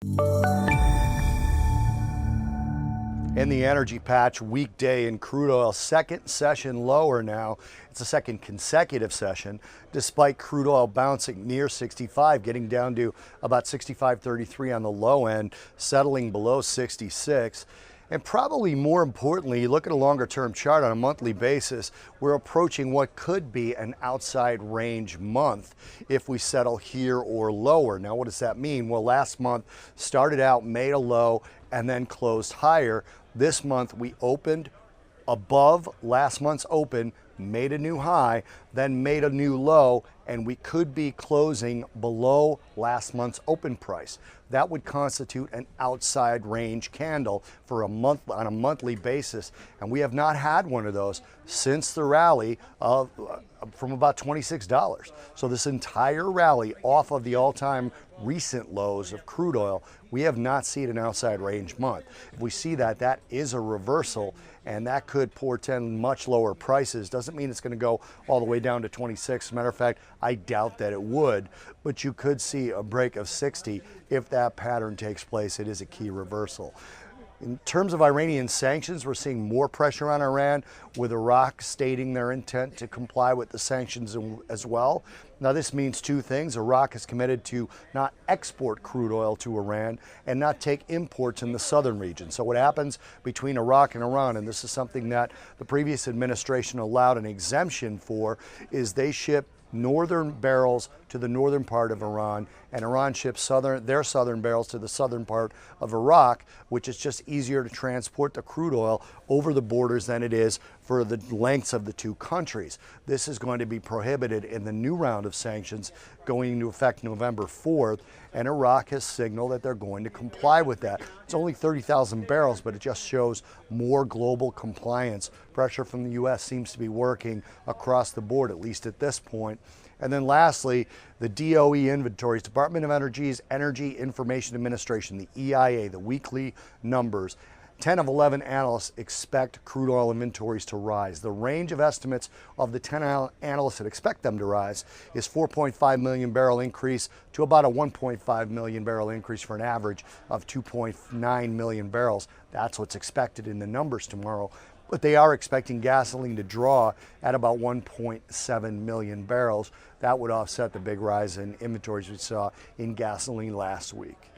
In the energy patch, weekday in crude oil, second session lower now. It's the second consecutive session, despite crude oil bouncing near 65, getting down to about 65.33 on the low end, settling below 66. And probably more importantly, you look at a longer term chart on a monthly basis, we're approaching what could be an outside range month if we settle here or lower. Now, what does that mean? Well, last month started out, made a low, and then closed higher. This month we opened above last month's open, made a new high, then made a new low, and we could be closing below last month's open price. That would constitute an outside range candle for a month on a monthly basis, and we have not had one of those since the rally of from about $26. So this entire rally off of the all-time recent lows of crude oil, we have not seen an outside range month. If we see that, that is a reversal, and that could portend much lower prices. Doesn't mean it's going to go all the way down to 26. As a matter of fact, I doubt that it would, but you could see a break of 60 if that pattern takes place. It is a key reversal. In terms of Iranian sanctions, we're seeing more pressure on Iran, with Iraq stating their intent to comply with the sanctions as well. Now, this means two things. Iraq is committed to not export crude oil to Iran and not take imports in the southern region. So what happens between Iraq and Iran, and this is something that the previous administration allowed an exemption for, is they ship northern barrels to the northern part of Iran, and Iran ships their southern barrels to the southern part of Iraq, which is just easier to transport the crude oil over the borders than it is for the lengths of the two countries. This is going to be prohibited in the new round of sanctions going into effect November 4th, and Iraq has signaled that they're going to comply with that. It's only 30,000 barrels, but it just shows more global compliance. Pressure from the U.S. seems to be working across the board, at least at this point. And then lastly, the DOE inventories, Department of Energy's Energy Information Administration, the EIA, the weekly numbers. 10 of 11 analysts expect crude oil inventories to rise. The range of estimates of the 10 analysts that expect them to rise is 4.5 million barrel increase to about a 1.5 million barrel increase for an average of 2.9 million barrels. That's what's expected in the numbers tomorrow. But they are expecting gasoline to draw at about 1.7 million barrels. That would offset the big rise in inventories we saw in gasoline last week.